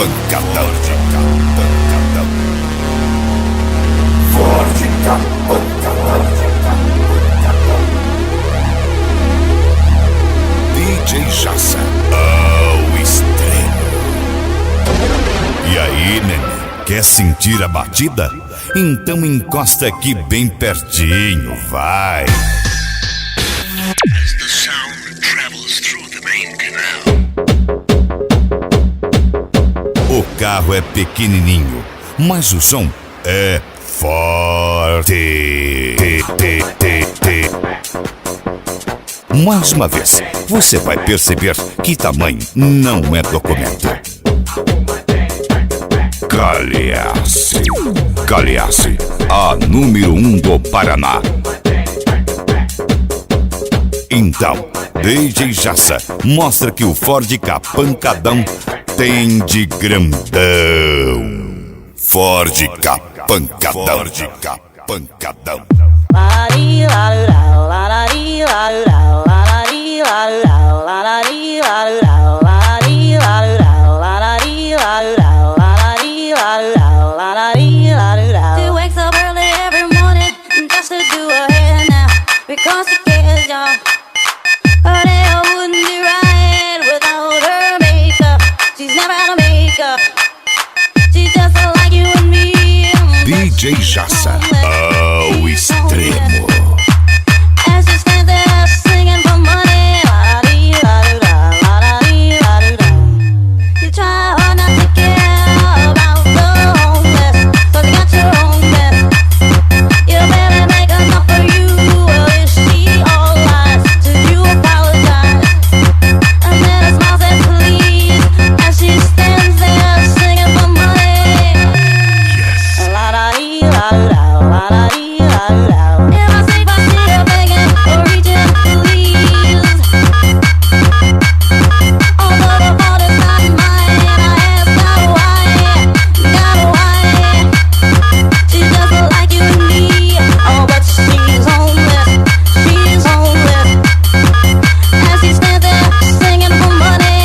Pancadão. Ford K Pancadão. DJ Jassa ao extremo. E aí, neném, quer sentir a batida? Então encosta aqui bem pertinho, vai. As the sound travels through the main canal. O carro é pequenininho, mas o som é forte. Mais uma vez, você vai perceber que tamanho não é documento. Calhace, a número 1 do Paraná. Então, DJ Jassa mostra que o Ford K Pancadão tem de grandão. Ford K Pancadão. Ford K Pancadão. She wakes up early every morning just to do her hair now, because she cares, y'all. Her hair wouldn't be right without her makeup. She's never had a makeup. She's just like you and me. DJ Jassa ao extremo. As she stands there singing for money, you try hard not to care about the homeless, 'cause you got your own mess. You better make enough for you, or is she all lies? Should you apologize? And then a smile says please, as she stands there singing for money. Yes. If I see her begging or reaching please, although the fault is not mine, I ask God why. She's just like you and me, oh, but she's homeless. As she stands there singing for money,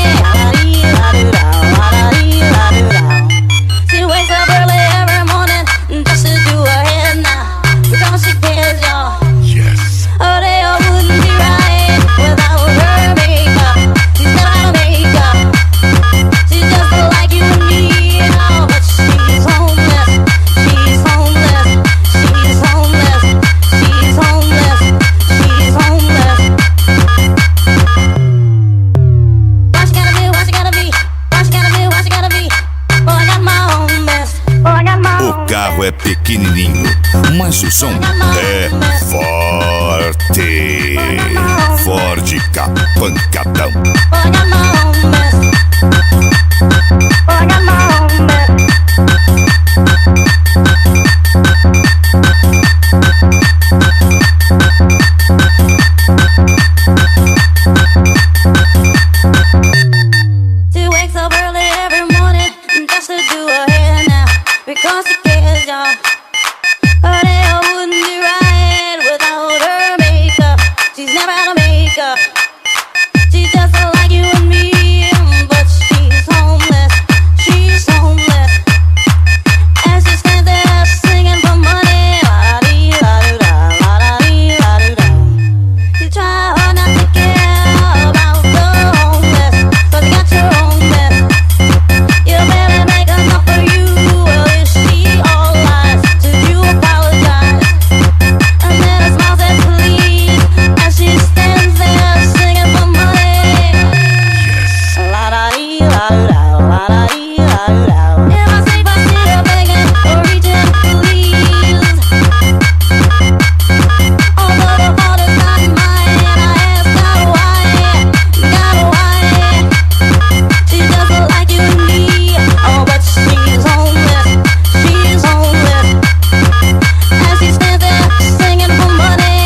she wakes up early every morning just to do her hair now, because she cares, y'all. Yes. Her hair wouldn't be right without her makeup. She's never had a makeup. She's just like you and me, oh, but she's homeless. She's homeless. She's homeless. She's homeless. She's homeless. Why she gotta be? Why she gotta be? Why she gotta be? Why she gotta be? Oh, I got my own mess. Oh, I got my O own carro é pequenininho, mas o som é forte. Ford K Pancadão. Oh, I got my own mess. Oh, I got my own mess. She wakes up early every morning just to do her hair now, because she cares, y'all. Her hair wouldn't be right without her makeup. She's never had a makeup. She's just like you and me, but she's homeless. She's homeless. As she stands there singing for money, you try hard not to care about the homeless, 'cause you got your own mess. You better make enough for you, or is she all lies? Should you apologize? And then a smile says please, as she stands there singing for money. Yes. If I see her begging or reaching please, although the fault is not mine, I ask God why. She's just like you and me, oh, but she's homeless. She's homeless. As she stands there singing for money,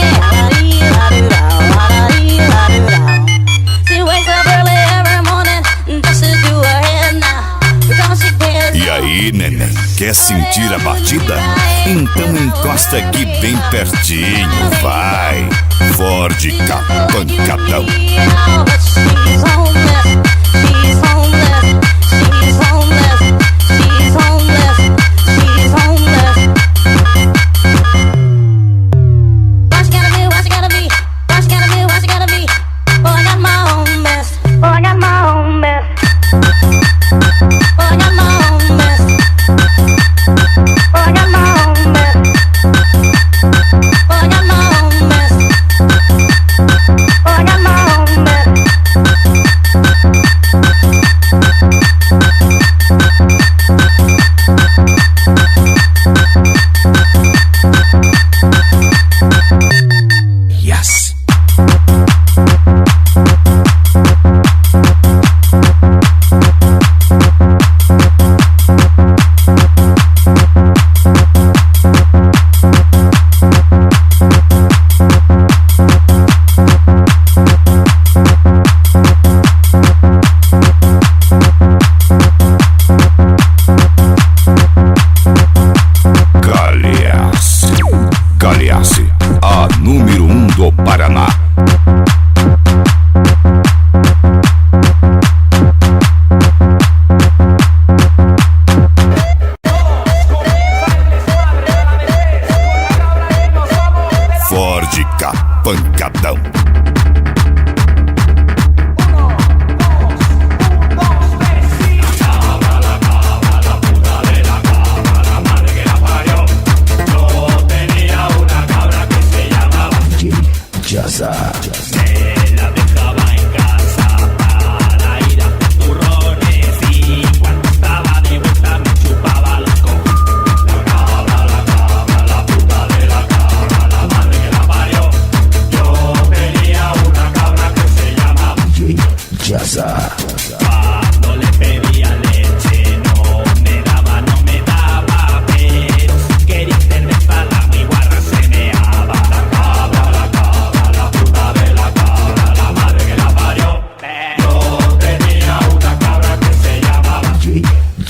she wakes up early every morning just to do her hair now, because she cares. E aí, neném, quer sentir a batida? Então encosta aqui bem pertinho, vai. Ford K Pancadão. But she's homeless. She's homeless. She's homeless.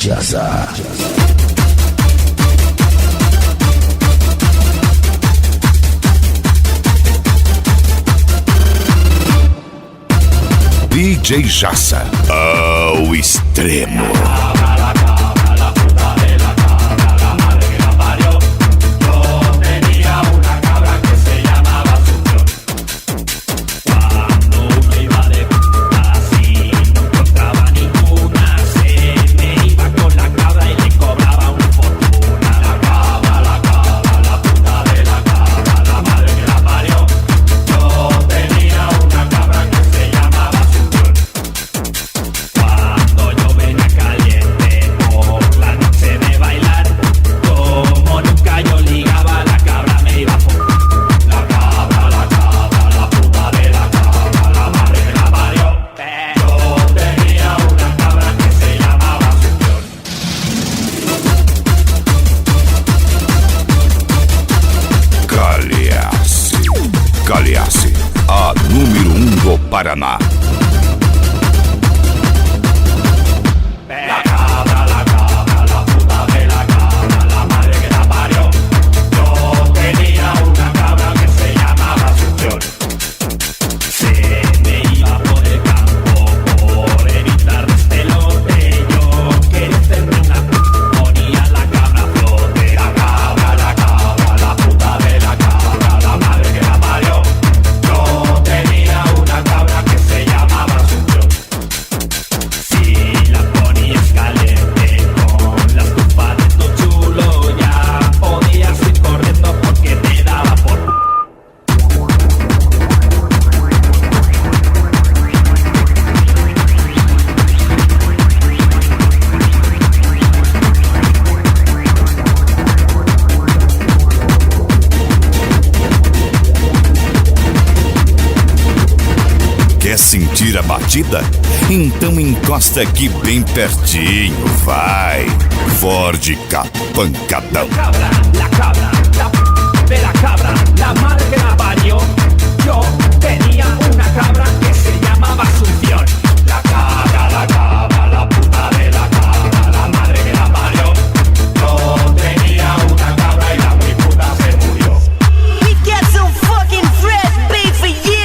Jazza. DJ Jassa ao extremo. Caliace, a número 1 do Paraná. Quer sentir a batida? Então encosta aqui bem pertinho, vai! Ford Capancadão. La cabra, de la cabra, la madre que la parió. Yo tenía una cabra que se llamaba Asunción. La cabra, la puta de la cabra, la madre que la parió. Yo tenía una cabra y la muy puta se murió. We got some fucking fresh beef for you.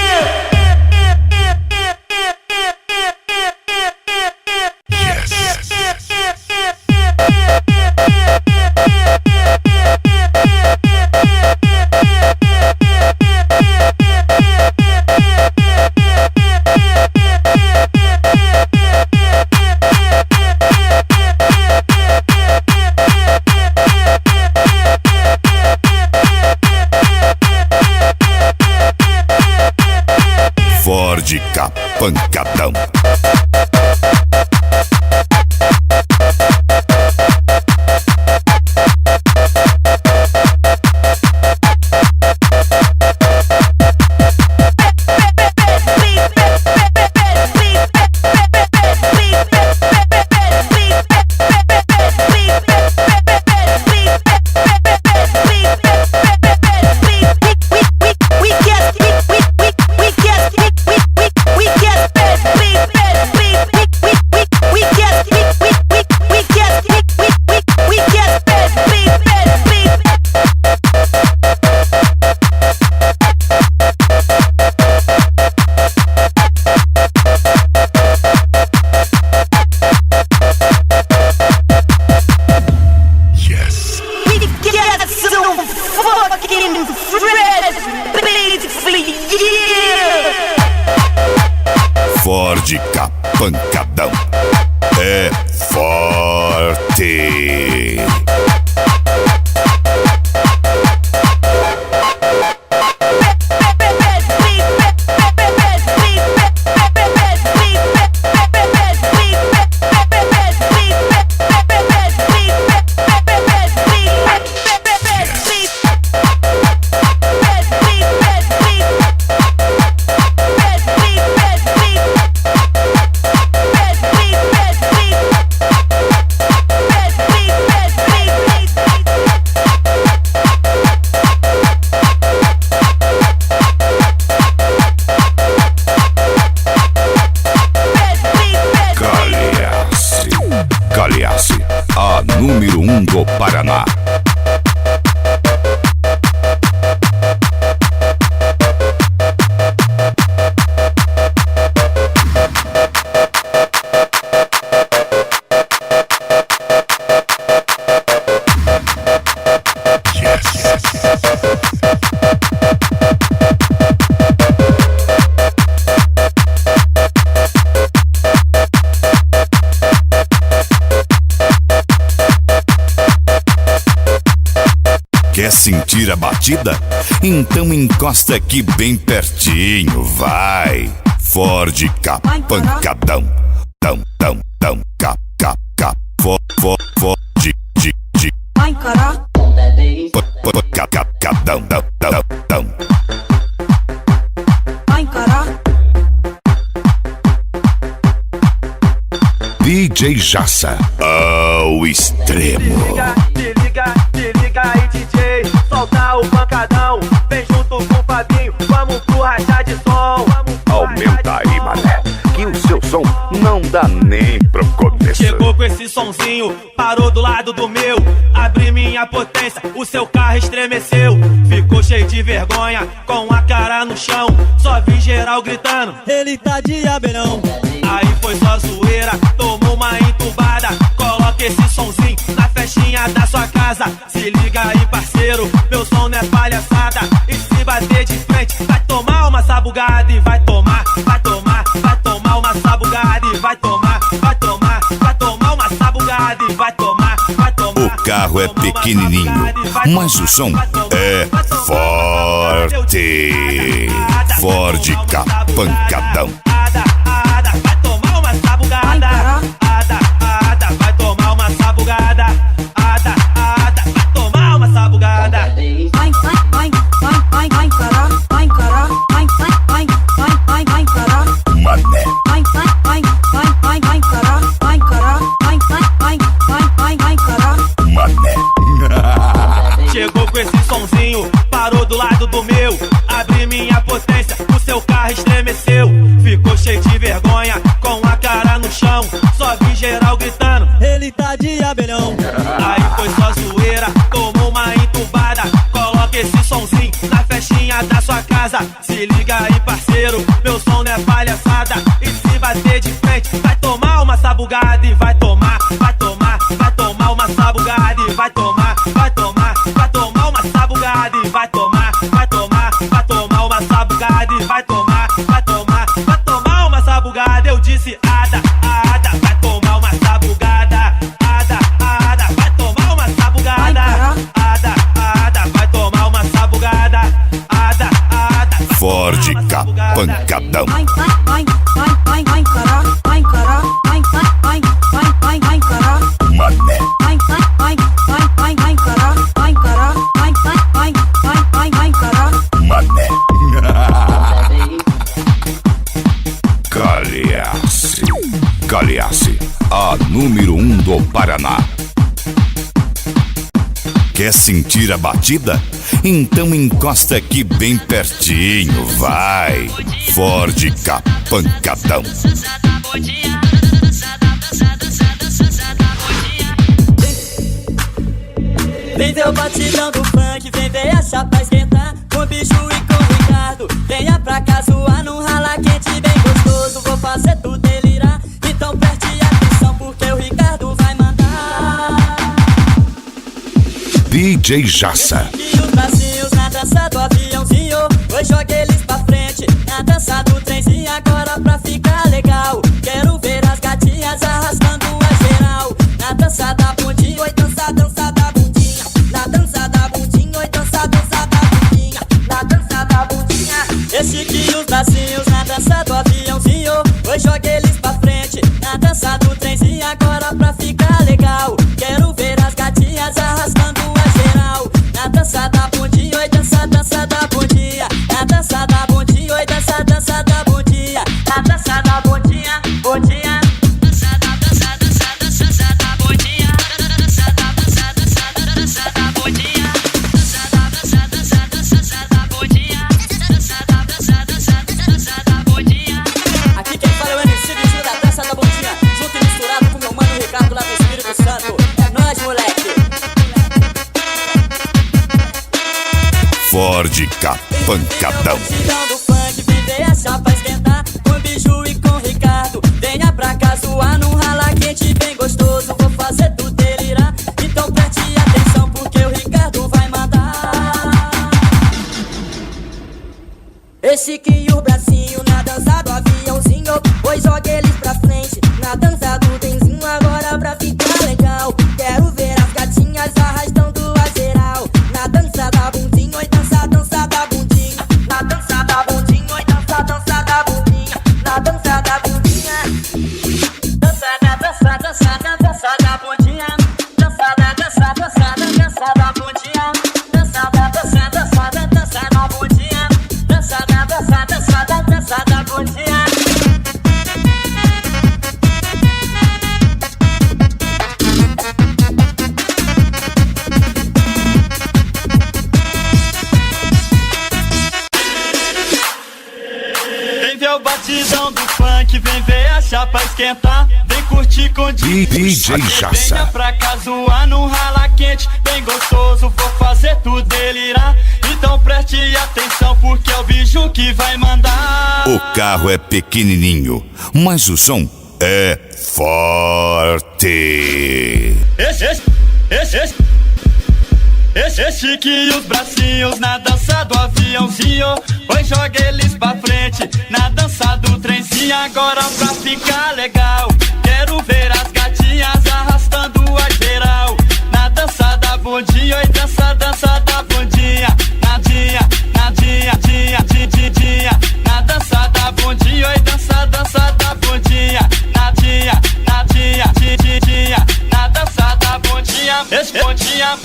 Ford Capancadão. Ford Capancadão é forte. Beep, número 1 do Paraná. Quer sentir a batida? Então encosta aqui bem pertinho, vai! Ford Pancadão, tão, tão, tão, cap, Ford, Pancadão, tão. DJ Jassa, ao extremo. Se liga aí, DJ, solta o pancadão. Vem junto com o Fabinho, vamos pro rachar de som. Aumenta aí, mané, que o seu som não dá nem pro começo. Chegou com esse sonzinho, parou do lado do meu. Abri minha potência, o seu carro estremeceu. Ficou cheio de vergonha, com a cara no chão. Só vi geral gritando, ele tá de abelhão. Aí foi só zoeira, tomou uma entubada. Coloca esse sonzinho na festinha da sua casa. Se liga aí, parceiro, meu som não é palhaçada. E se bater de frente, vai tomar uma sabugada. E vai tomar uma sabugada. E vai tomar uma sabugada. E vai tomar. O carro é pequenininho, mas o som é forte. Ford Pancadão. Vai tomar uma sabugada. Vai tomar uma sabugada. Vai tomar uma sabugada. Mané. Chegou com esse sonzinho, parou do lado do meu. Abri minha potência, o seu carro estremeceu. Ficou cheio de vergonha, com a cara no chão. Só vi geral gritando, ele tá de abelhão. Aí foi só zoeira, tomou uma entubada. Coloca esse sonzinho na festinha da sua casa. Se liga aí, parceiro, meu som não é palhaçada. E se bater de frente, vai tomar uma sabugada. E vai tomar uma sabugada. E vai tomar uma sabugada. E vai tomar uma sabugada. E vai tomar uma sabugada. Eu disse ada, vai tomar uma sabugada. Ada, vai tomar uma sabugada. Ada, vai tomar uma sabugada. Ada, Ford Pancadão. Mané. Mané. Calhace, a número 1 do Paraná. Quer sentir a batida? Então encosta aqui bem pertinho, vai! Ford Pancadão. Vem ver o batidão do funk, vem ver a chapa esquentar. Com o bicho e com o Ricardo, venha pra cá zoar num rala quente bem gostoso. Vou fazer tu delirar, então preste atenção porque o Ricardo vai mandar. DJ Jassa. E os bracinhos na dança do aviãozinho, hoje joga eles pra frente. Na dança do trenzinho, agora pra ficar legal. Quero ver as gatinhas arrastando a geral. Na dança da bundinha, oi dança da bundinha. Na dança da bundinha, oi dança da bundinha. Na dança da bundinha. Estique os bracinhos na dança do aviãozinho, hoje joga eles pra frente. Na dança do trenzinho, agora pra ficar legal. Quero ver as gatinhas arrastando a geral. Na dança da bundinha, oi dança da bundinha. Na dança da bundinha, oi dança da bundinha. Na dança da bundinha, bundinha. Aqui quem fala é o MC Bicho da dança da bundinha, junto e misturado com meu mano Ricardo lá Ford K Pancadão. Do funk, vem ver a chapa esquentar com Biju e com Ricardo. Venha pra cá zoar num rala quente bem gostoso. Vou fazer tu delirar, então preste atenção porque o Ricardo vai mandar. Esse que o bracinho na dança do aviãozinho. Pois joga eles pra frente na dança do trenzinho. Agora pra ficar legal, quero ver as gatinhas arrastando a geral. Na dança da bundinha, oi dança, dança da bundinha. Na dança da bundinha, oi dança, dança da bundinha. Na dança da bundinha, dança da dança, dança da dança da bundinha. Dança da dança, dança da dança da bundinha. Dança da dança, dança da dança da bundinha. Dança da dança, dança da dança da bundinha. Vem ver o batidão do funk, vem ver a chapa esquentar. Vem curtir com DJ Jassa. Venha pra cá zoar num rala quente, bem gostoso, vou fazer tu delirar. Então preste atenção porque é o Biju que vai mandar. O carro é pequenininho, mas o som é forte. Esse chique e os bracinhos na dança do aviãozinho. Pois joga eles pra frente na dança do trenzinho. Agora pra ficar legal, quero ver as gatinhas arrastando a geral. Na dança da bundinha, oi dança, dança da bundinha. Nadinha, nadinha, dinha, dinha. Na dança da bundinha, oi dança, dança da bundinha. Nadinha, nadinha, dinha. Na dança da bundinha, esse bundinha,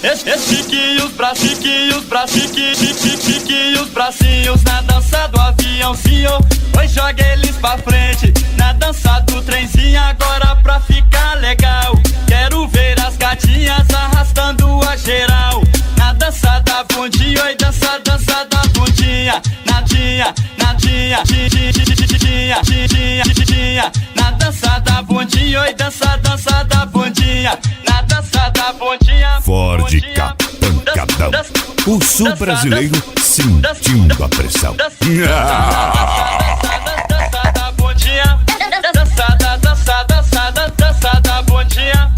esse chique e os bracinhos, chique e os bracinhos na dança do aviãozinho. Oi, joga eles pra frente na dança do trenzinho. Agora pra ficar legal, quero ver as gatinhas arrastando a geral. Na dança da bundinha, oi dança, dança da bundinha. Nadinha, nadinha, dinha. Na dança da bundinha, oi dança, dança da bundinha. Na dança da bundinha, Ford K Pancadão. O sul brasileiro sentindo a pressão. Dança da bundinha, dança da dança, dança da bundinha.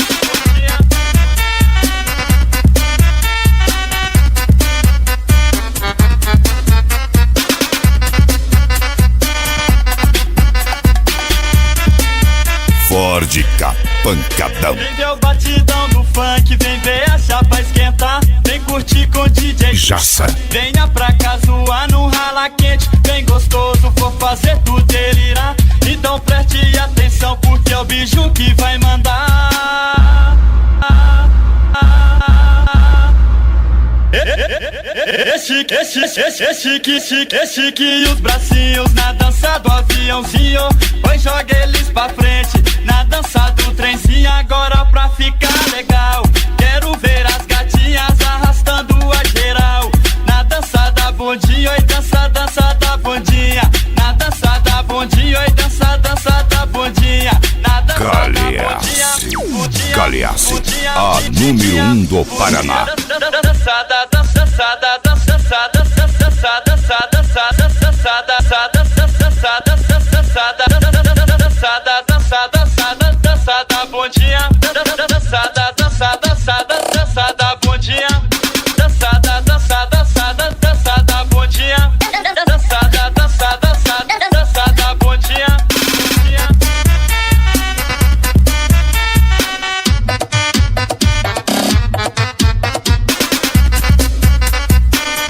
Ford K Pancadão. Vem ver o batidão do funk, vem ver a chapa esquentar. Vem curtir com DJ Jassa. Venha pra cá zoar num rala quente, bem gostoso, vou fazer tu delirar. Então preste atenção porque é o Biju que vai mandar. Esse que e os bracinhos na dança do aviãozinho. Pois joga eles pra frente na dança do trenzinho. Agora pra ficar legal, quero ver as gatinhas arrastando a geral. Na dança da bundinha, oi dança, dança da bundinha. Na dança da bundinha, oi dança, dança da bundinha. Na dança da bundinha, Galeasse, a número 1 do Paraná. Da bundinha, dança da dança, dança da bundinha, dança da dança, dança da bundinha, dança da dança, dança da bundinha.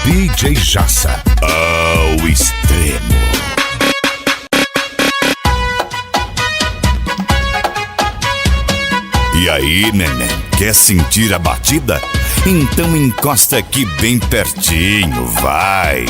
DJ Jassa, ao extremo. E aí, neném, quer sentir a batida? Então encosta aqui bem pertinho, vai.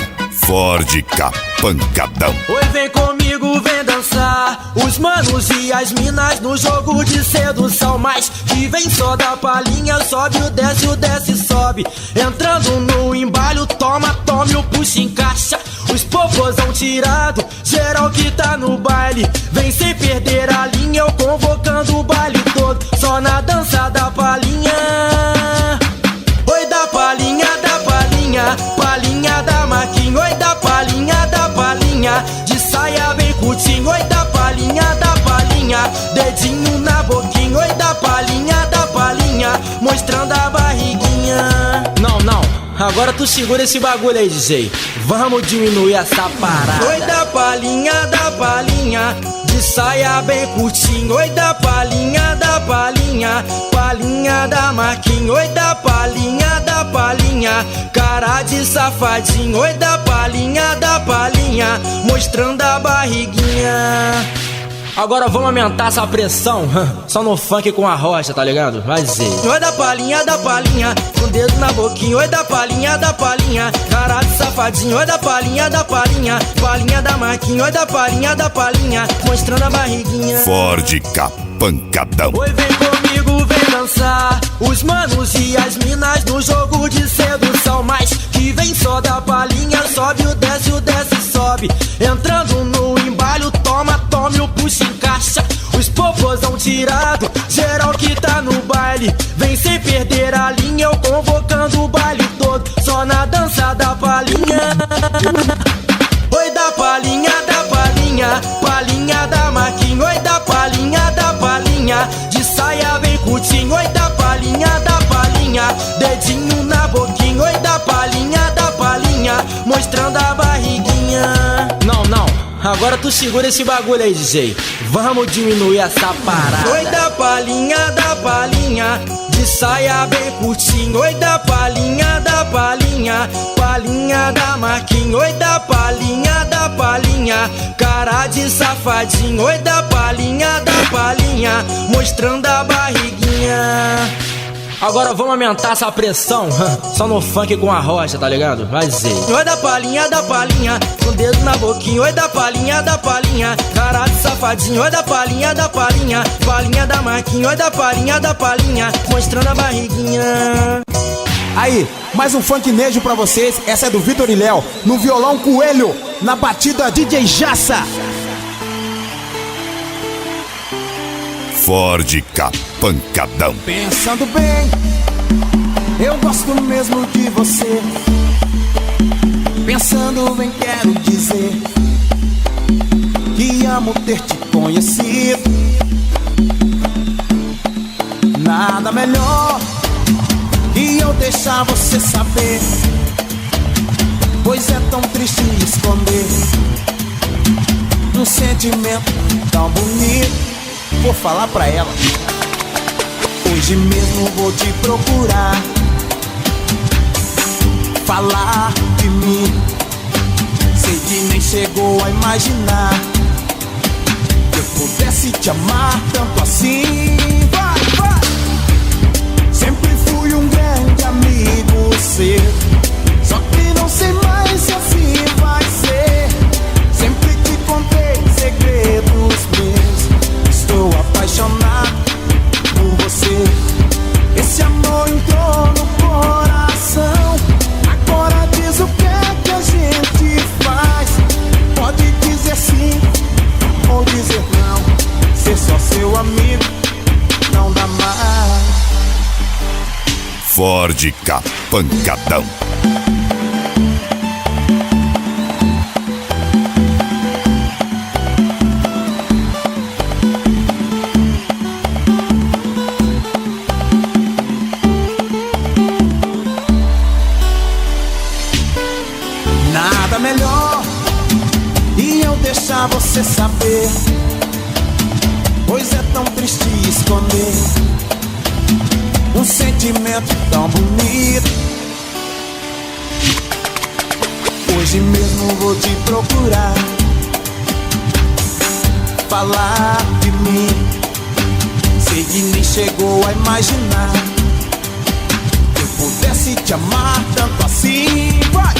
Ford K Pancadão. Oi, vem comigo, vem dançar. Os manos e as minas no jogo de sedução. Mas que vem só da palhinha, sobe o desce, sobe. Entrando no embalo, toma, tome o puxa, encaixa. Os popozão tirado, geral que tá no baile. Vem sem perder a linha, eu convocando o baile todo. Só na dança da palhinha. Oi, da palhinha, da palhinha. dedinho na boquinha, oi da palhinha, mostrando a barriguinha. Não, agora tu segura esse bagulho aí, DJ. Vamos diminuir essa parada. Oi da palhinha, de saia bem curtinho. Oi da palhinha, palhinha da Marquinhos. Oi da palhinha, cara de safadinho. Oi da palhinha, mostrando a barriguinha. Agora vamos aumentar essa pressão, só no funk com a rocha, tá ligado? Vai dizer. Oi da palhinha, com o dedo na boquinha. Oi da palhinha, cara de safadinho. Oi da palhinha, palhinha da Marquinhos. Oi da palhinha, mostrando a barriguinha. Ford Capancadão. Oi, vem comigo, vem dançar. Os manos e as minas no jogo de sedução. Mas que vem só da palhinha, sobe o desce, sobe. Entrando no embalho, tome o puxa, encaixa. Os popozão tirado, geral que tá no baile. Vem sem perder a linha, eu convocando o baile todo. Só na dança da palhinha. Oi da palhinha, palhinha da Marquinhos. Oi da palhinha, de saia bem curtinho. Oi da palhinha, dedinho na boquinha. Oi da palhinha, mostrando a barriguinha. Não, agora tu segura esse bagulho aí, DJ. Vamos diminuir essa parada. Oi da palhinha, de saia bem curtinho. Oi da palhinha, palhinha da Marquinhos. Oi da palhinha, cara de safadinho. Oi da palhinha, mostrando a barriguinha. Agora vamos aumentar essa pressão, só no funk com a rocha, tá ligado? Vai dizer. Oi da palhinha, com o dedo na boquinha. Oi da palhinha, cara de safadinho. Oi da palhinha, palhinha da Marquinhos. Oi da palhinha, mostrando a barriguinha. Aí, mais um funknejo pra vocês. Essa é do Vitor e Léo, no violão Coelho, na batida DJ Jassa. Ford Capancadão. Pensando bem, eu gosto mesmo de você. Pensando bem, quero dizer que amo ter te conhecido. Nada melhor que eu deixar você saber, pois é tão triste esconder um sentimento tão bonito. Vou falar pra ela. Hoje mesmo vou te procurar, falar de mim. Sei que nem chegou a imaginar que eu pudesse te amar tanto assim. Vai! Sempre fui um grande amigo seu, só que não sei mais se assim vai ser. Sempre te contei segredos meus. Estou apaixonado por você. Esse amor entrou no coração. Agora diz o que é que a gente faz. Pode dizer sim ou dizer não. Ser só seu amigo não dá mais. Ford Capancadão. Nada melhor e eu deixar você saber, pois é tão triste esconder um sentimento tão bonito. Hoje mesmo vou te procurar, falar de mim. Sei que nem chegou a imaginar que eu pudesse te amar tanto assim. Vai!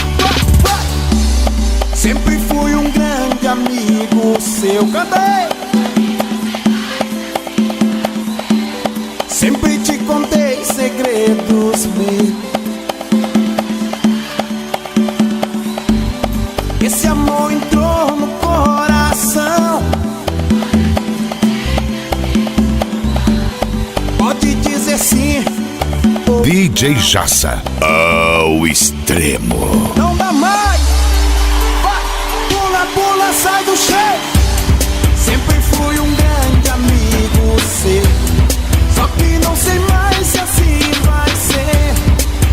Sempre fui um grande amigo seu. Canta aí! Sempre te contei segredos meus. Esse amor entrou no coração. Pode dizer sim. DJ Jassa, ao extremo. Não dá mais. Pula, sai do chão. Sempre fui um grande amigo Só que não sei mais se assim vai ser.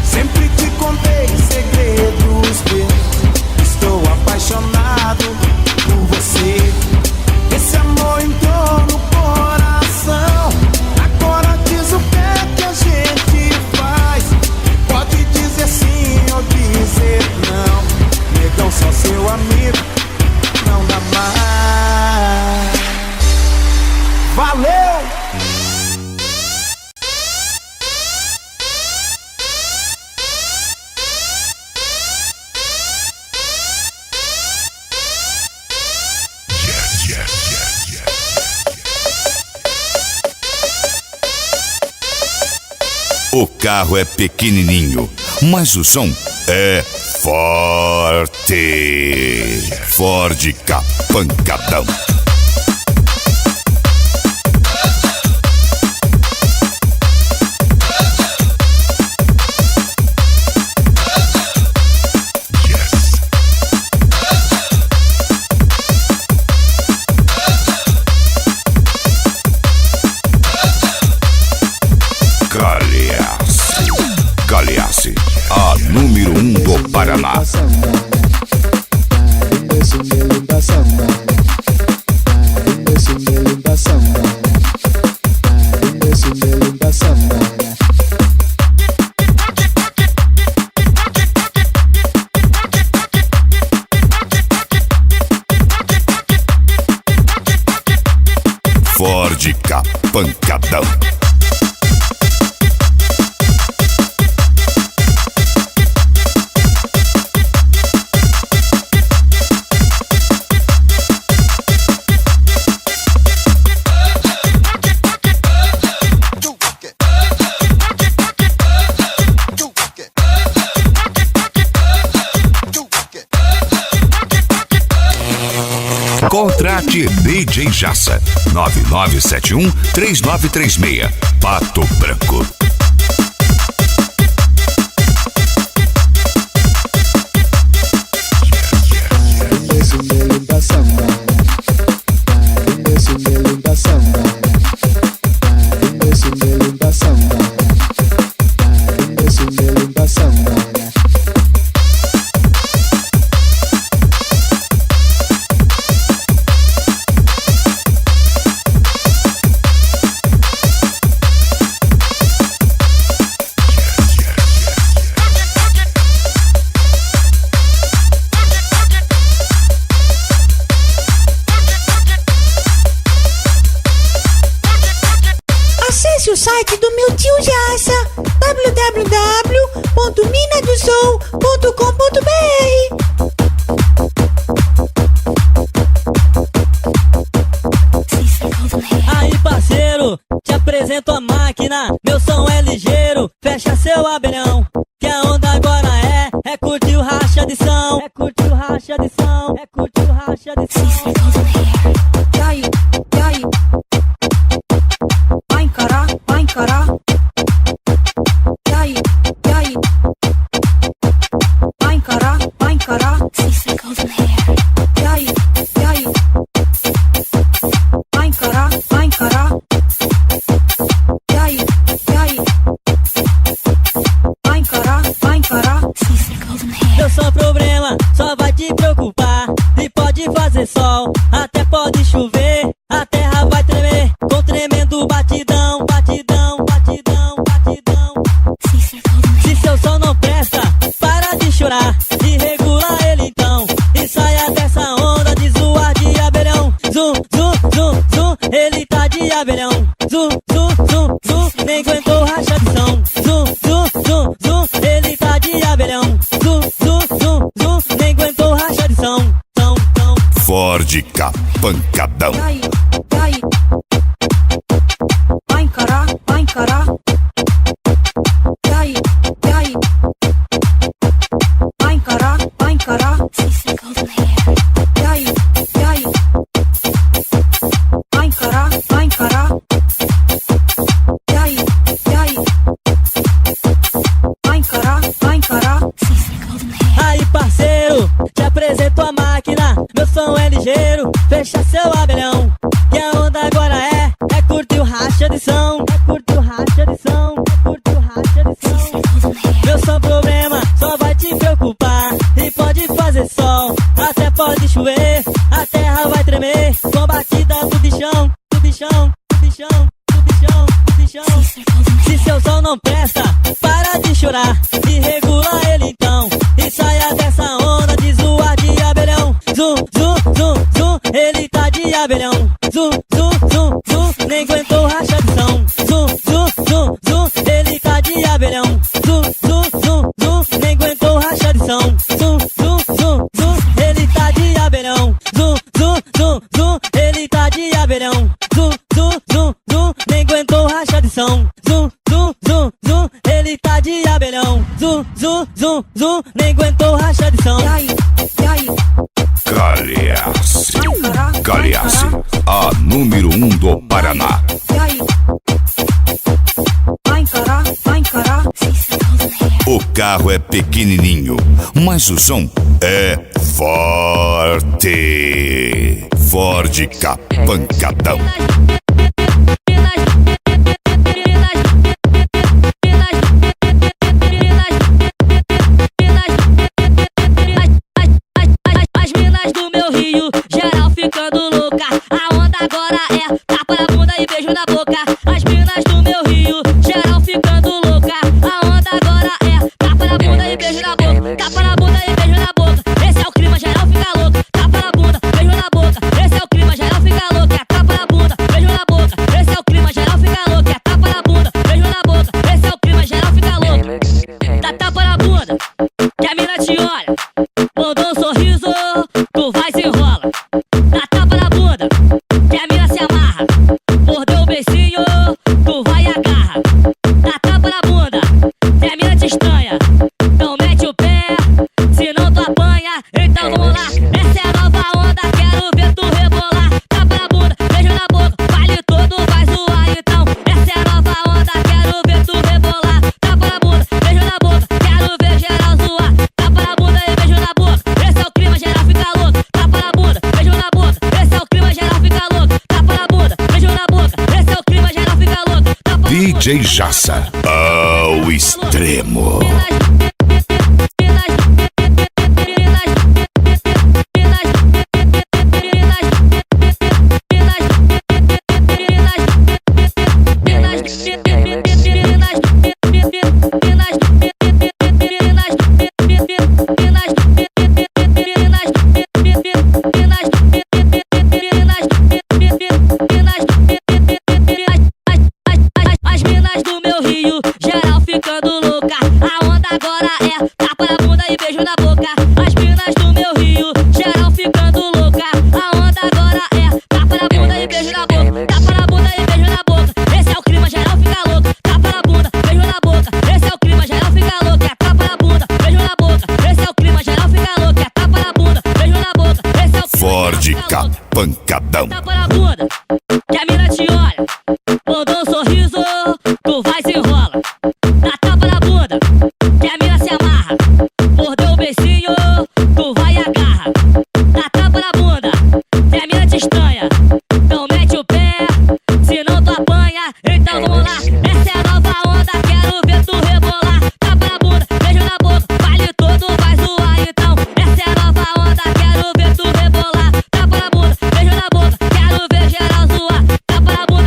Sempre te contei segredos meus. Estou apaixonado por você. Esse amor entrou no coração. Agora diz o que a gente faz. Pode dizer sim ou dizer não. Negão, só seu amigo, não dá mais. Valeu! O carro é pequenininho, mas o som é forte. Ford Ka Pancadão. Galeazzi, a número 1 do Paraná. Ford Ka Pancadão. Contrate DJ Jassa 9971-3936 Pato Branco. Acesse o site do meu tio Jassa, www.minadosol.com.br. Aí parceiro, te apresento a máquina, meu som é ligeiro, fecha seu abelhão, que a onda agora é curtir o racha de som, é curtir o racha de som, é curtir o racha de som. E aí, vai encarar, vai encarar. E aí, vai encarar, vai encarar. E aí, vai encarar, vai encarar. E aí, vai encarar, vai encarar. Meu som problema só vai te preocupar, e pode fazer sol, até pode chover, a terra vai tremer, com tremendo batidão, batidão, batidão, batidão. Se seu som não presta, para de chorar, e regula ele então, e saia dessa onda de zoar de abelhão. Zum, zum, zum, zum, ele tá de abelhão. Zum, zum, zum, zum, nem aguentou racha de som. Zum, zum, zum, zum, ele tá de abelhão. Zum, zum, zum, zum, nem aguentou racha de som. Ford Ka Pancadão. E aí, vai encarar, vai encarar. E aí, vai encarar, vai encarar. E aí, vai encarar, vai encarar. E aí, vai encarar, vai encarar. Aí parceiro, te apresento a máquina, meu som é ligeiro, fecha seu abelhão, que a onda agora é curtir o racha de som, é curtir o racha. chover, a terra vai tremer com batida do bichão, do bichão, do bichão, do bichão, do bichão. Se seu som não presta, para de chorar e regula ele então. E saia dessa onda de zoar de abelhão. Zum, zum, zum, zum, ele tá de abelhão. Zum, zum, zum, zum, nem aguentou rachadição. Zum, zum, zum, zum, ele tá de abelhão. Zum, zum, zum, zum, nem aguentou rachadição. Zum, zum, zum, zum, ele tá de abelhão. Zum, zum, zum, zum, ele tá de abelhão. Zum, zum, zum, zum, nem aguentou rachadição. Zum, zum, zum, zum, ele tá de abelhão. Zum, zum, zum, zum, nem aguentou rachadição. E aí? Galeasse. Galeasse, a número 1 do Paraná. E aí? Vai encarar. O carro é pequenininho, mas o som é forte. Ford Capancadão. As minas do meu Rio, geral ficando louca. A onda agora é tapa na bunda e beijo na boca. As minas do meu Rio, geral ficando louca. A onda agora é tapa na bunda e beijo na boca. Tapa na bunda e beijo na boca. Esse é o clima, geral fica louca. Tapa na bunda, beijo na boca. Esse é o clima, geral fica louca. É tapa na bunda, beijo na boca. Esse é o clima, geral fica louca. É tapa na bunda, beijo na boca. Esse é o clima, geral fica louca. Dá tapa na bunda, que a mina te olha. Mandou um sorriso, tu vai se enrola. Dá tapa na bunda, que a mina se amarra. Mordeu o beicinho, tu vai e agarra. Dá tapa na bunda, que a mina te estranha. Então mete o pé, senão tu apanha. Então vamos lá, essa é a nova onda, quero ver tu rebolar. Tapa na bunda, beijo na boca, vale todo, vai zoar então. Essa é a nova onda, quero ver tu rebolar. Tapa na bunda, beijo na boca, quero ver geral zoar. Tapa na bunda e beijo na boca, esse é o clima, geral fica louco. Tapa na bunda, beijo na boca, esse é o clima, geral fica louco. Tapa na bunda, beijo na boca, esse é o clima, geral fica louco. DJ Jassa, ao extremo. As minas do meu Rio, geral ficando louca. A onda agora é tapa na bunda e beijo na boca. As minas do meu Rio, geral ficando louca. A onda agora é tapa na bunda e beijo na boca. Tapa na bunda e beijo na boca. Esse é o clima, geral fica louco. Tapa na bunda, beijo na boca. Esse é o clima, geral fica louco. É tapa na bunda, beijo na boca. Esse é o clima, geral fica louco. É tapa na bunda, beijo na boca. Esse é o clima, Ford geral fica louco. Capancadão. Tapa na bunda, que a mina te olha. Mandou um sorriso, tu vai se enrola. Dá tapa na bunda, que a mina se amarra. Mordeu o beicinho, tu vai e agarra. Dá tapa na bunda, que a mina te estranha. Então mete o pé, senão tu apanha. Então vamos lá, essa é a nova onda, quero ver tu rebolar. Tapa na bunda, beijo na boca, vale todo, vai zoar então. Essa é a nova onda, quero ver tu rebolar. Tapa na bunda, beijo na boca, quero ver geral zoar. Tapa na bunda.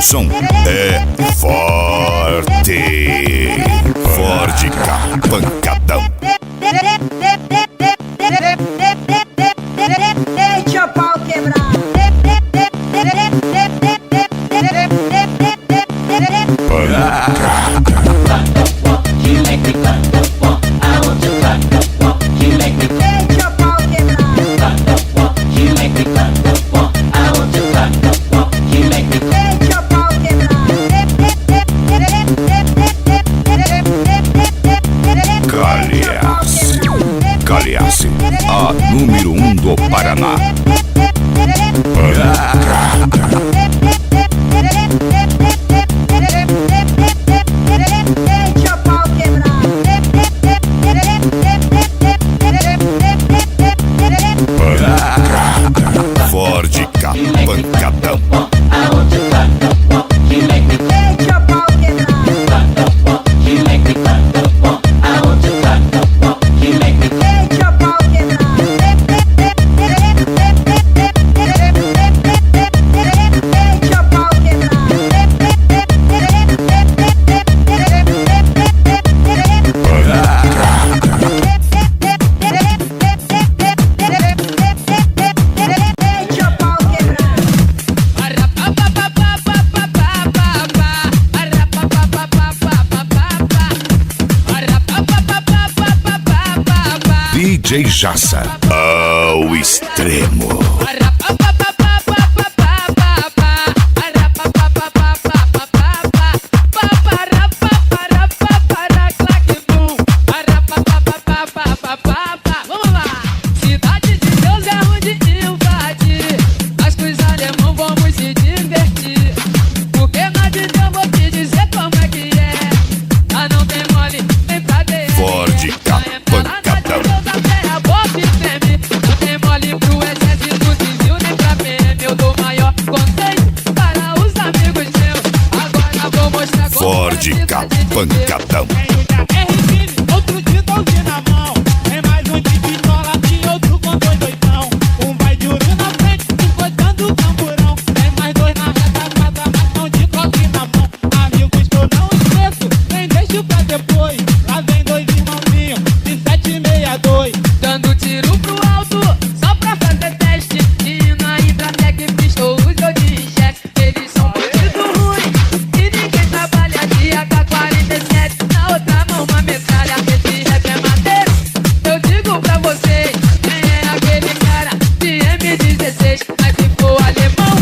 o som é forte. Ford Ka Pancadão. Deixa o pau quebrar. Caliace, a número 1 do Paraná. Ford Ka Pancadão. DJ Jassa, ao extremo. Vamos lá! Cidade de Deus é onde invadir. Nós com os alemão vamos se divertir. Porque na de Deus vou te dizer como é que é. Ah, não tem mole, nem pra ver. Ford Ka Pancadão. Não tem mole pro exército civil nem pra PM. Eu dou maior conselho para os amigos meus. Agora vou mostrar como Ford Ka Pancadão. Outro de 12 na mão. Tem mais um de pistola e outro com dois doidão. Um vai de ouro na frente, encostando o tamborão. Tem mais dois na retaguarda, mas não de coque na mão. Amigos que eu não esqueço, nem deixo pra depois. Lá vem dois irmãozinhos de 762. dando tiro pro alto, só pra fazer teste. E na Hidratec pistou os dois de cheque. Eles são bandido ruim e ninguém trabalha de AK-47. Na outra mão uma metralha, esse rap é madeira. Eu digo pra vocês, quem é aquele cara de M16? Mas se for alemão,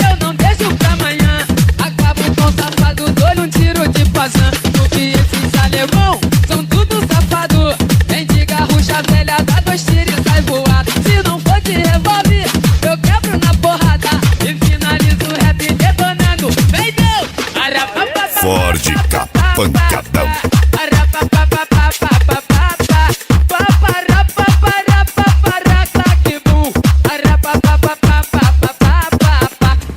eu não deixo pra amanhã. Acabo com o safado, dou-lhe um tiro de passão. Porque esses alemão são tudo safado. Vem de garrucha velha, dá dois tiros e sai voado. Se não for de revólver, eu quebro na porrada e finalizo o rap detonando. Vem Deus! Ford Ka Pancadão.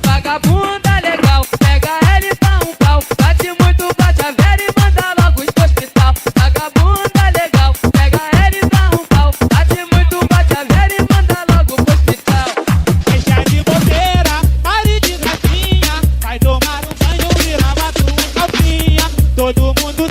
Vagabunda legal, pega ela e dá um pau. Bate muito, bate a vera e manda logo pro hospital. Vagabunda legal, pega ela e dá um pau. Bate muito, bate a vera e manda logo pro hospital. Deixa de bobeira, pare de gracinha. Vai tomar um banho e lava tua calcinha. Todo mundo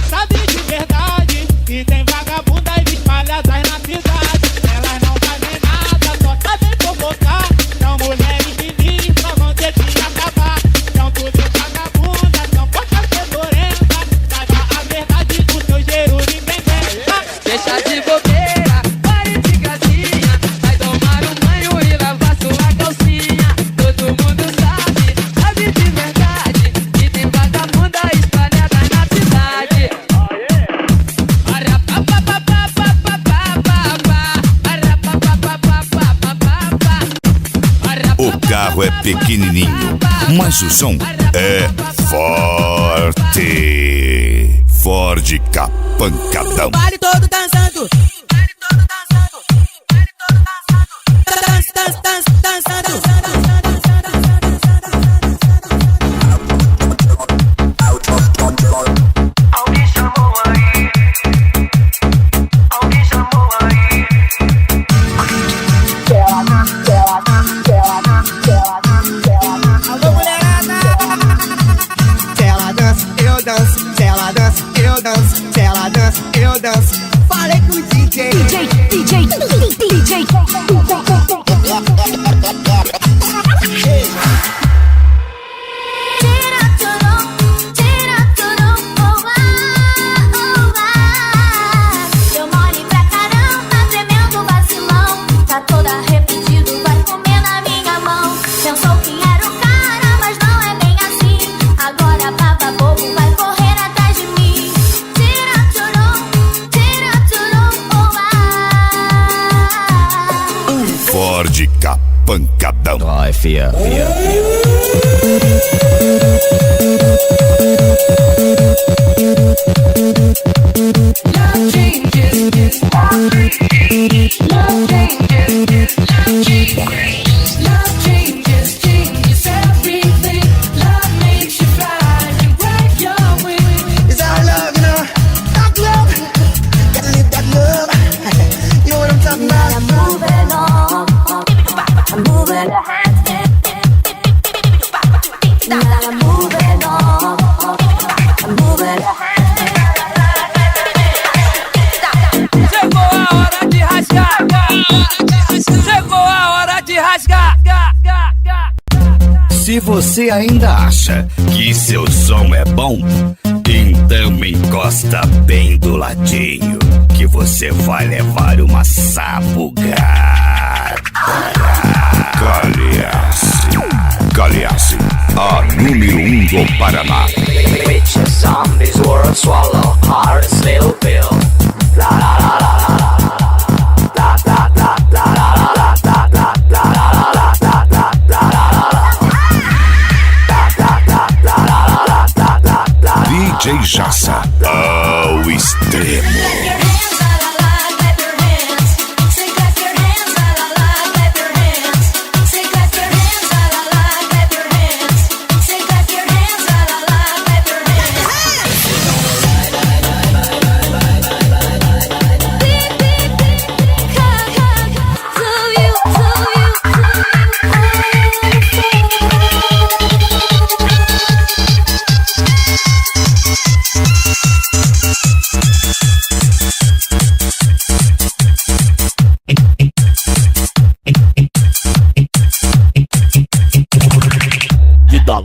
sabe de verdade. Que tem vagabundas espalhadas na cidade. Elas não fazem nada, só sabem fofocar. São mulheres de lixo, vão ter que acabar. São tudo vagabundas, são poucas fedorentas. Saiba a verdade, o seu cheiro ninguém tem. Deixa de bobeira, pare de gracinha. Vai tomar um banho e lavar sua calcinha. Todo mundo sabe de verdade. Que tem vagabunda espalhada na cidade. O carro é pequenininho, mas o som é forte. Ford Ka Pancadão. Vale todo dançando. Dançando. Alguém chamou aí. Alguém chamou aí. Alô, mulherada. pancadão. Vai, fia. Se você ainda acha que seu som é bom, então encosta bem do ladinho, que você vai levar uma sabugada. Galeasse, a número 1 do Paraná. Which zombies were swallow Harris little pill. La la la la la la la la la la la la. DJ Jassa ao extremo.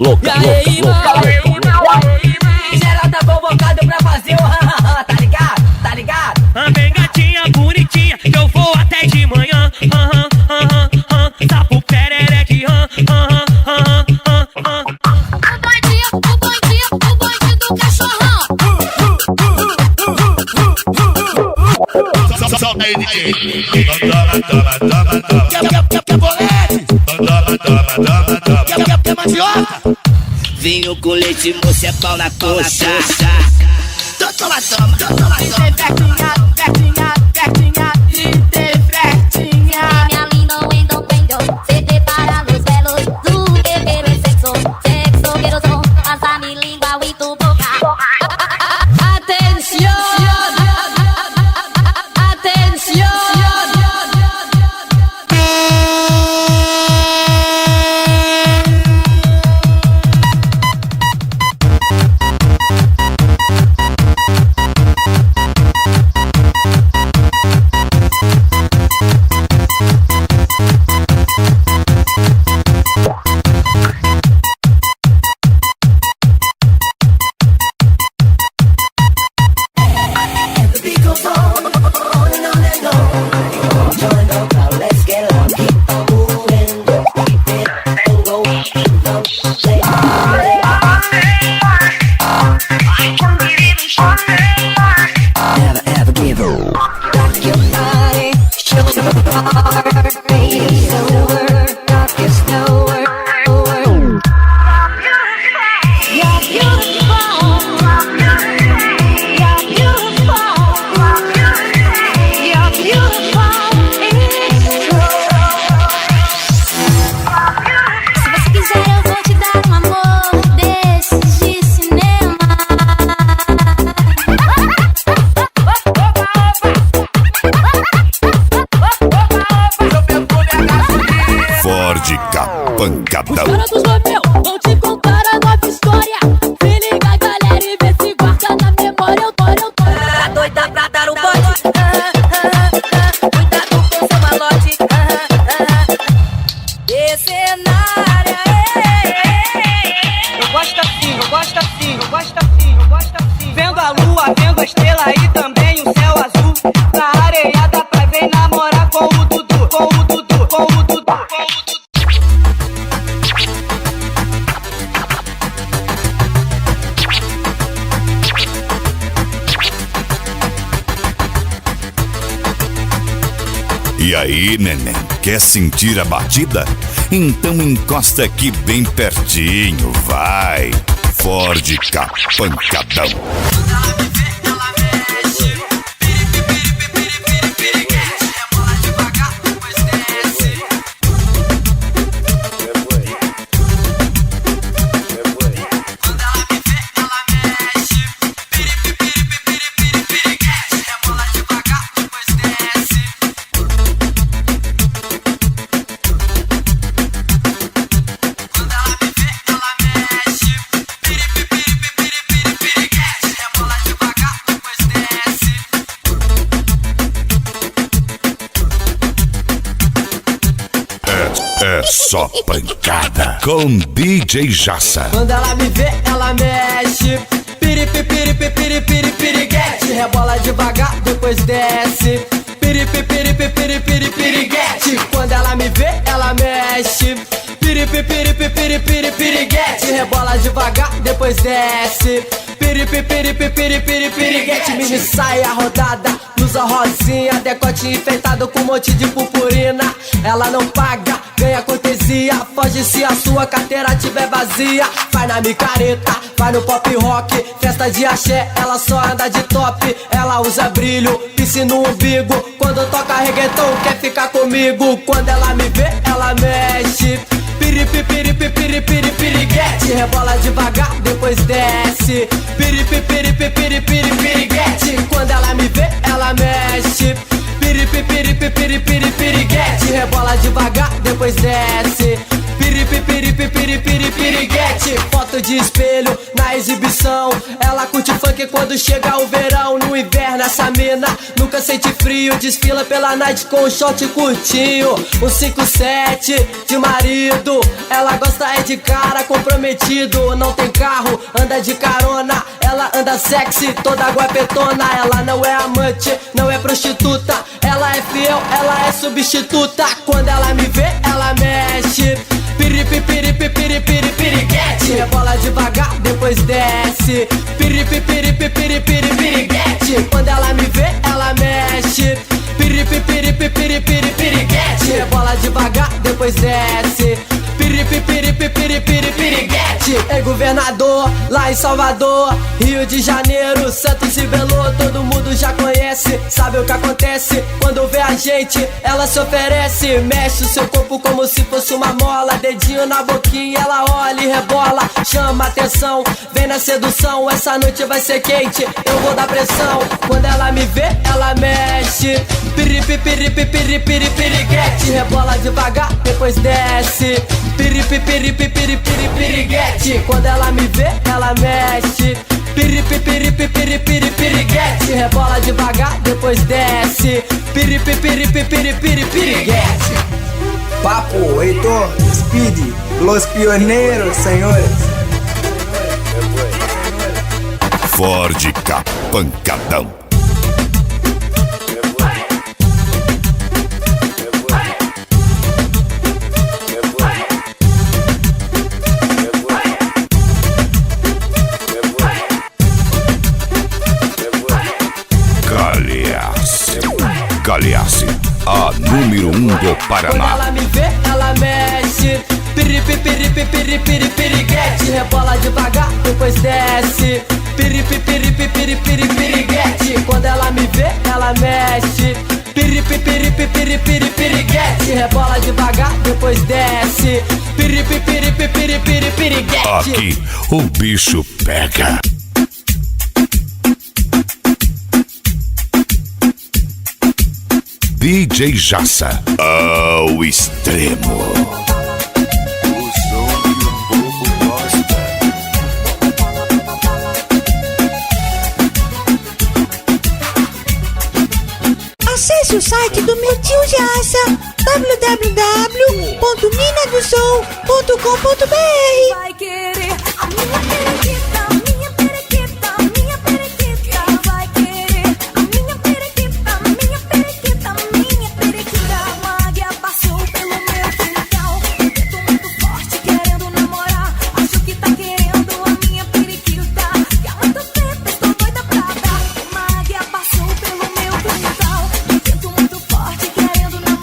Louca. Geral tá convocado pra fazer o ha-ha-ha, tá ligado? Vem gatinha bonitinha, que eu vou até de manhã. Sapo perereque, O bandido do cachorrão. Solta aí, DJ. Quer bolete? Quer mandioca? Vinho com leite, moça, é pau na coxa. Toma. Pertinha, minha linda, então prendeu. Se prepara nos velos do guerreiro e sexo. Sexo, queiroso, passa minha língua e tu boca. Pancadão. Cara dos Romeu, vou te contar a nova história. Se liga, galera, e vê se guarda na memória. Eu tô. Tá doida pra dar um bote? Cuidado com seu malote. Esse é na área. Eu gosto assim. Vendo a lua, vendo a estrela e também o céu azul. Na areia dá pra ver namorar com o Dudu. E aí, neném, quer sentir a batida? Então encosta aqui bem pertinho, vai. Ford Capancadão. É só pancada com DJ Jassa. Quando ela me vê, ela mexe. Piriguete. Rebola devagar, depois desce. Piriguete. Quando ela me vê, ela mexe. Piriguete. Rebola devagar, depois desce. Piriguete. Mini saia rodada, blusa rosinha, decote enfeitado com um monte de purpurina. Ela não paga, ganha cortesia. Foge se a sua carteira tiver vazia. Vai na micareta, vai no pop rock, festa de axé, ela só anda de top. Ela usa brilho, piercing no umbigo. Quando toca reggaeton, quer ficar comigo. Quando ela me vê, ela mexe. Piriguete. Rebola devagar, depois desce. Piriguete. Quando ela me vê, ela mexe. Piriguete. Rebola devagar, depois desce. Piriguete. Foto de espelho na exibição. Ela curte funk quando chega o verão. No inverno essa mina nunca sente frio. Desfila pela night com um short curtinho, um 5-7 de marido. Ela gosta é de cara comprometido. Não tem carro, anda de carona. Ela anda sexy, toda guapetona. Ela não é amante, não é prostituta. Ela é fiel, ela é substituta. Quando ela me vê, ela mexe. Piriguete. Rebola devagar, depois desce. Piriguete. Quando ela me vê, ela mexe. Piriguete. Rebola devagar, depois desce. Piriguete. É governador, lá em Salvador, Rio de Janeiro, Santos e Belo. Todo mundo já conhece, sabe o que acontece. Quando vê a gente, ela se oferece. Mexe o seu corpo como se fosse uma mola. Dedinho na boquinha, ela olha e rebola. Chama atenção, vem na sedução. Essa noite vai ser quente, eu vou dar pressão. Quando ela me vê, ela mexe. Piriguete. Rebola devagar, depois desce. Piriguete. Quando ela me vê, ela mexe. Piriguete. Rebola devagar, depois desce. Piriguete. Papo, Heitor, Speed, Los Pioneiros, senhores. Ford Capancadão. Galeasse, a número 1 do Paraná. Quando ela me vê, ela mexe. Piriguete. Rebola devagar, depois desce. Piriguete. Quando ela me vê, ela mexe. Piriguete. Rebola devagar, depois desce. Piriguete. Aqui o bicho pega. DJ Jassa, ao extremo. O som que o povo gosta. Acesse o site do meu tio Jassa, www.minadosom.com.br. Vai querer a minha periquita, a minha periquita, a minha periquita. Vai querer a minha periquita, a minha periquita, a minha periquita. Uma águia passou pelo meu quintal, um vento muito forte querendo namorar. Acho que tá querendo a minha periquita, que há muito tempo estou doida pra dar. Uma águia passou pelo meu quintal, um vento muito forte querendo namorar.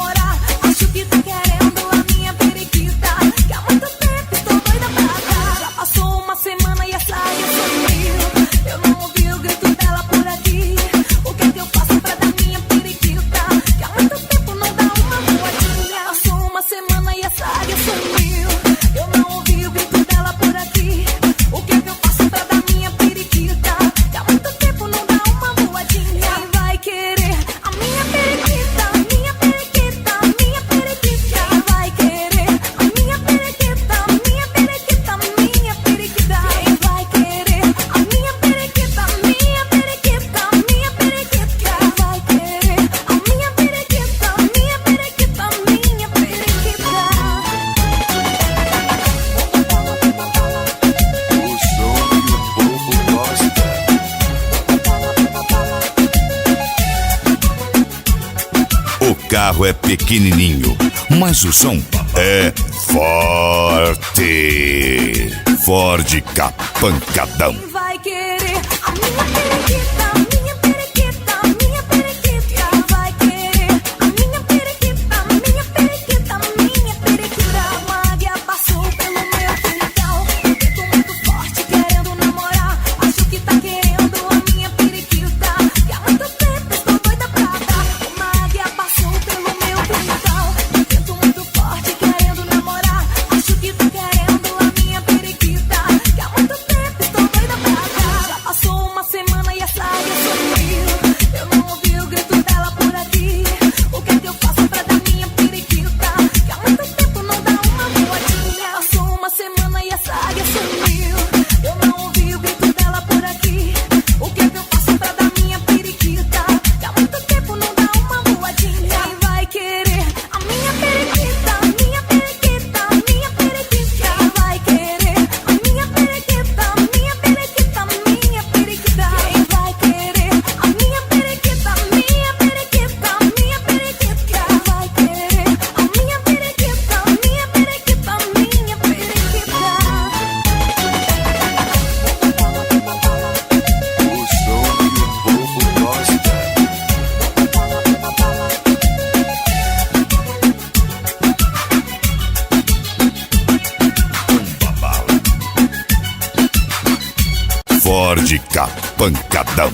O carro é pequenininho, mas o som é forte. Ford Capancadão. Vai querer a minha periquita, minha periquita, minha periquita. Vai querer a minha periquita, minha periquita, minha periquita. Uma águia passou pelo meu quintal, vento muito forte querendo namorar. Acho que tá querendo a minha periquita, que há muito tempo estou doida pra dar. Uma águia passou pelo meu quintal, vento muito forte querendo namorar. Acho que tá querendo a minha periquita, que há muito tempo estou doida pra dar. Já passou uma semana e essa águia sumiu. Eu não ouvi o grito dela por aqui. O que é que eu faço pra dar minha periquita, que há muito tempo não dá uma voadinha? Passou uma semana e essa águia sumiu. Eu não ouvi o grito dela por aqui. O que é que eu faço pra dar minha periquita, que há muito tempo não dá uma voadinha? Quem vai querer a minha periquita, minha periquita, minha periquita? Vai querer a minha periquita, minha periquita, minha periquita? Quem vai querer a minha periquita, minha periquita, minha periquita? Vai querer a minha periquita, minha periquita, minha periquita? O som que o povo gosta. Ford Capancadão.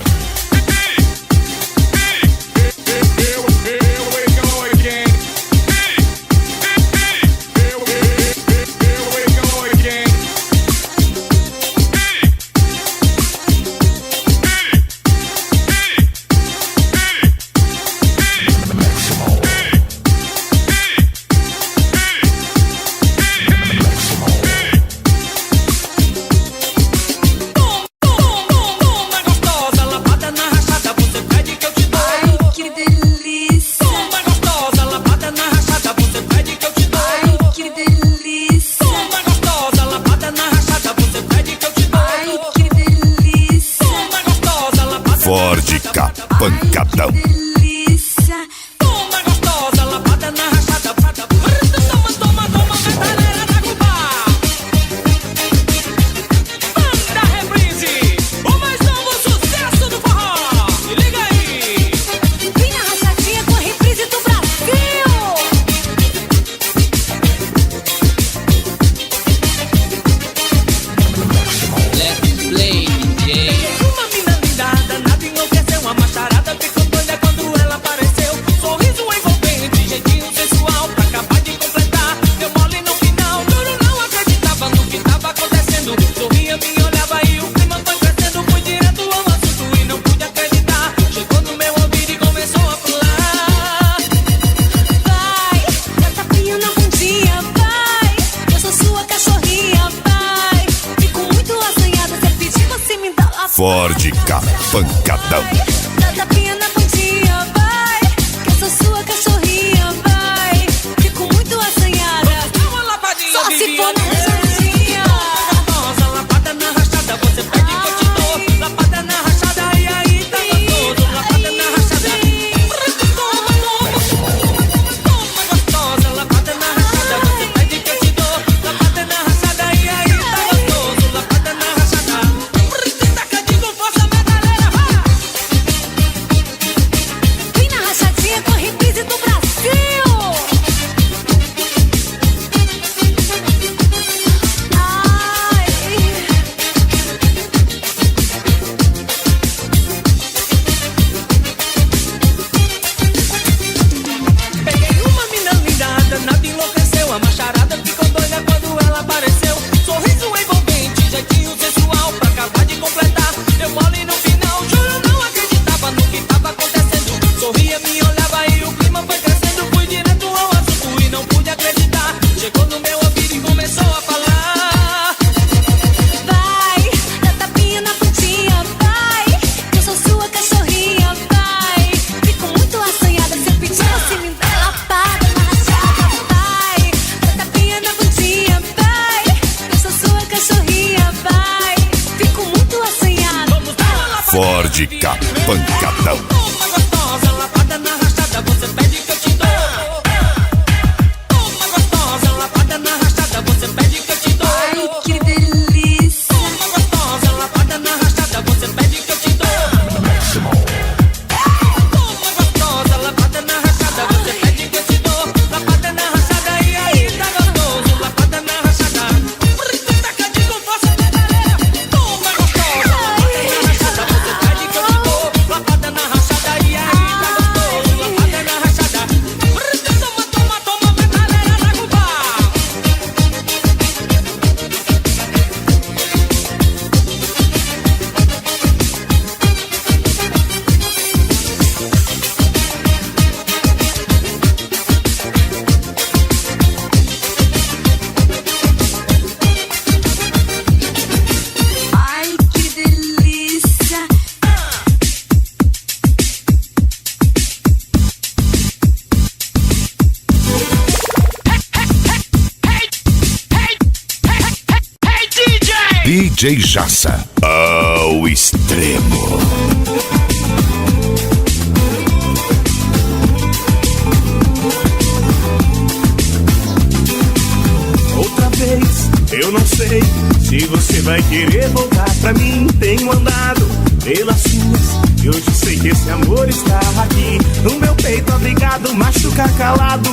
Toma gostosa, lapada na rachada, você pede que eu te dou. Ai, que delícia! Toma gostosa, lapada na rachada, você pede que eu te dou. Ai, que delícia! Toma gostosa, lapada na rachada, você pede que eu te dou. Ai, que delícia! Toma gostosa, lapada Ford Capancadão. Delícia! Toma gostosa, lapada na rachada, prata. Toma, galera da Cuba. Banda Reprise, o mais novo sucesso do forró. Se liga aí. Vem na rachadinha com a reprise do Brasil! Uma mina linda, danada, enlouqueceu. Uma macharada ficou doida quando ela apareceu. Sorriso envolvente, jeitinho sensual, pra acabar de completar. Deu mole no final, Duro não acreditava no que tava acontecendo. Sorria, me olhava e o clima foi crescendo. Fui direto ao assunto e não pude acreditar. Chegou no meu ouvido e começou a falar. Vai, dá tapinha na bundinha, vai. Eu sou sua cachorrinha, vai. Fico muito assanhada, se eu pedir você me dá lá. Ford Capancadão. Dá tapinha na bundinha, vai. Que eu sou sua cachorrinha, vai. Fico muito assanhada, Dá uma lapadinha, só se for Viviane. na rachadinha. Gostosa, lapada na rachada, você pede que eu te dou. Lapada na rachada, e aí tá gostoso. Lapada na rachada. Toma gostosa, lapada na rachada, você pede que eu te dou. Lapada na rachada, e aí tá gostoso. Lapada na rachada. Taca de com força, medalheira, vai. Vem na rachadinha com a reprise do Brasil! Ai, Peguei uma mina linda, danada, enlouqueceu. A macharada ficou doida quando ela apareceu. Sorriso envolvente, jeitinho sensual, pra acabar de completar. Deu mole no final, juro não acreditava no que tava acontecendo. Sorria, me olhava e o clima foi crescendo. Fui direto ao assunto e não pude acreditar. Chegou no meu ouvido e começou a falar. vai, dá tapinha na bundinha, vai. Eu sou sua cachorrinha, vai. Fico muito assanhada, se eu pedir você me dá lapada na rachada, vai. Dá tapinha na bundinha, vai. Eu sou sua cachorrinha, vai. Fico muito assanhada. Ford Capancadão. Toma gostosa, lapada na rachada, você pede que eu te DJ Jassa ao extremo. Outra vez, eu não sei se você vai querer voltar pra mim. Tenho andado pelas ruas e hoje sei que esse amor está aqui no meu peito, abrigado, machuca calado.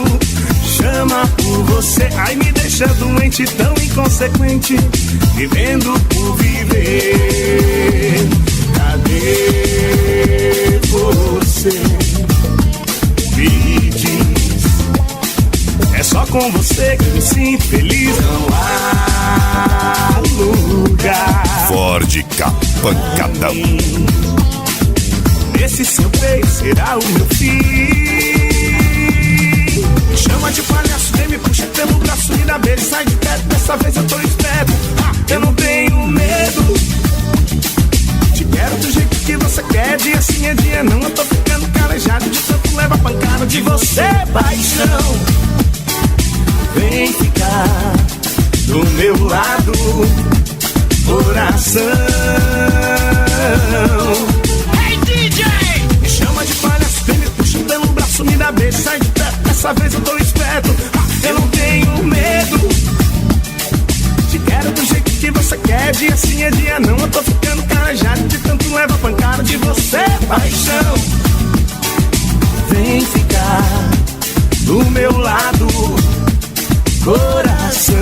Chama por você, ai me deixa doente, tão inconsequente, vivendo por viver. Cadê você? Me diz, é só com você que me sinto feliz. Não há lugar. Ford Capancadão. Esse seu beijo será o meu fim. Me chama de palhaço, vem me puxa pelo braço, me dá beijo, sai de perto, dessa vez eu tô esperto. Eu não tenho medo, te quero do jeito que você quer, dia sim é dia não. Eu tô ficando calejado de tanto leva pancada de você, paixão. Vem ficar do meu lado, coração. Hey DJ! Me chama de palhaço, vem me puxa pelo braço, me dá beijo, sai de perto, dessa vez eu tô esperto. Eu não tenho medo, te quero do jeito que você quer, dia sim é dia não. Eu tô ficando calejado de tanto leva pancada de você, paixão. Vem ficar do meu lado, coração.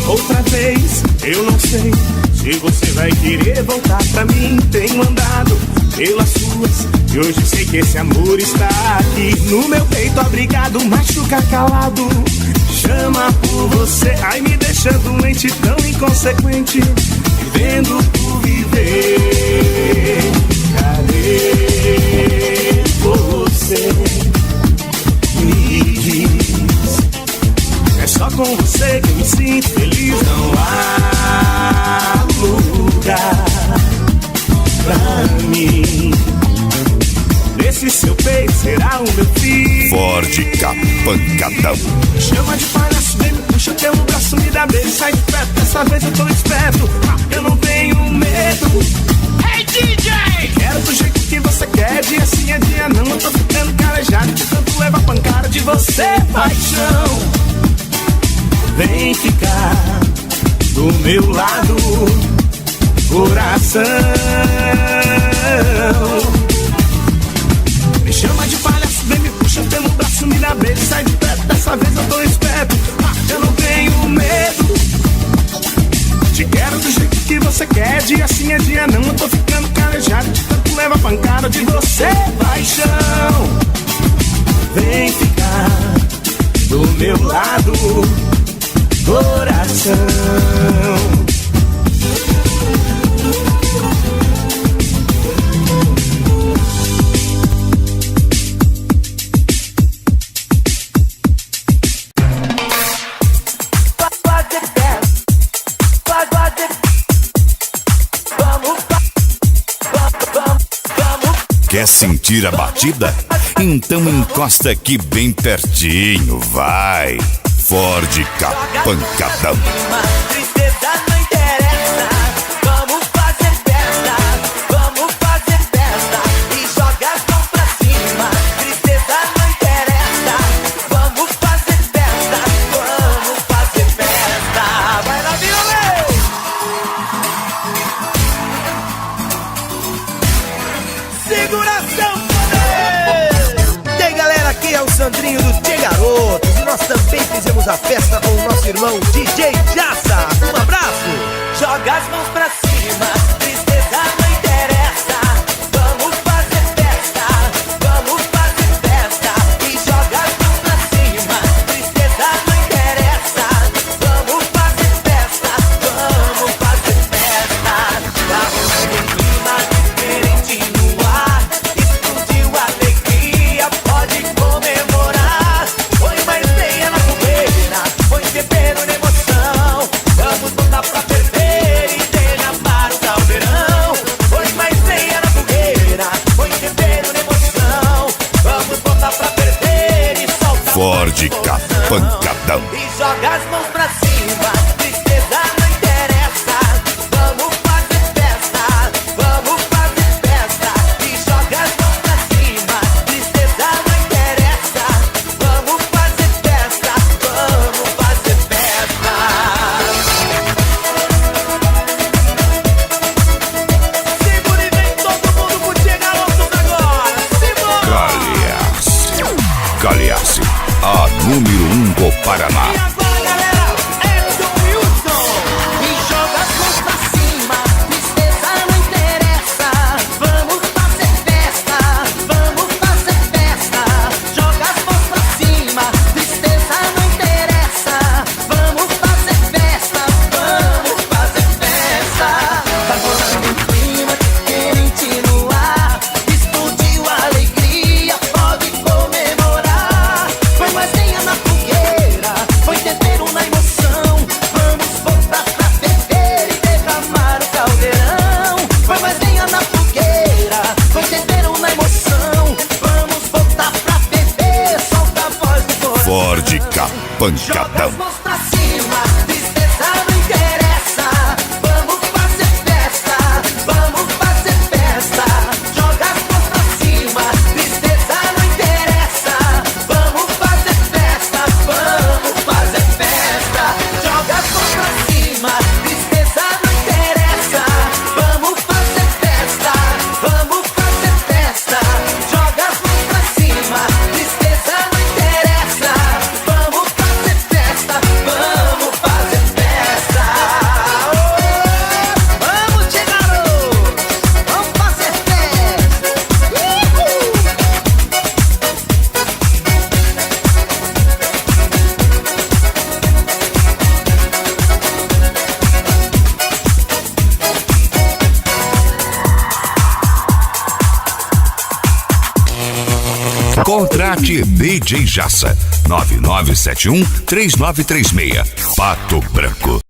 Outra vez, eu não sei se você vai querer voltar pra mim. Tenho andado pelas ruas e hoje sei que esse amor está aqui no meu peito, abrigado, machuca calado. Chama por você, ai me deixa doente, tão inconsequente, vivendo por viver. Cadê você? Me diz, é só com você que me sinto feliz. Não há lugar pra mim. Nesse seu peito será o meu fim. Ford Capancadão. Chama de palhaço, vem me puxa pelo braço, me dá beijo, sai de perto, dessa vez eu tô esperto. Eu não tenho medo. Hey DJ! Quero do jeito que você quer, dia sim é dia não. Eu tô ficando calejado de tanto leva pancada de você, paixão. Vem ficar do meu lado, coração. Me chama de palhaço, vem me puxa pelo braço, me dá beijo, sai de perto, dessa vez eu tô esperto. Eu não tenho medo, te quero do jeito que você quer, dia sim é dia não. Eu tô ficando calejado de tanto leva pancada de você, paixão. Vem ficar do meu lado, coração. Quer sentir a batida? Então encosta aqui bem pertinho, vai. Ford Capancadão. Tristeza não interessa, vamos fazer festa, vamos fazer festa e joga as mãos pra cima. Tristeza não interessa, vamos fazer festa, vamos fazer festa. Vai lá, violão! Seguração, poder! Tem galera, aqui é o Sandrinho do Tchê Garotos e nós também fizemos a festa com o nosso irmão DJ Jassa. Um abraço! Joga as mãos pra cima, tristeza não interessa, vamos fazer festa, vamos fazer festa e joga as mãos pra cima. Tristeza não interessa, vamos fazer festa, vamos fazer festa. Vamos com um clima diferente no ar, explodiu a alegria, pode comemorar. Põe mais lenha na fogueira, põe tempero na emoção. Vamos botar pra ferver e derramar o calor. Paraná. E agora, galera, Edson Wilson. E joga as mãos pra cima, tristeza não interessa. Vamos fazer festa, vamos fazer festa. Joga as mãos pra cima, tristeza não interessa. Vamos fazer festa, vamos fazer festa. Tá rolando um clima quente no ar, explodiu a alegria, pode comemorar. Foi mais lenha na fogueira, foi tempero na emoção. Vamos voltar pra beber e derramar o caldeirão. Foi mais lenha na fogueira, foi tempero na emoção. Vamos voltar pra beber, solta a voz do coração. Ford Joga Capancadão. as mãos pra cima, tristeza não interessa. Vamos fazer festa, vamos fazer festa. Joga as mãos pra cima, tristeza não interessa. Vamos fazer festa, vamos fazer festa. Joga as mãos pra cima, tristeza não interessa. Vamos fazer festa, vamos fazer festa. Joga as mãos pra cima, tristeza não interessa. Vamos fazer festa, vamos fazer festa. Vamos, tchê, garoto, vamos fazer festa. Contrate DJ Jassa 9971-3936, Pato Branco.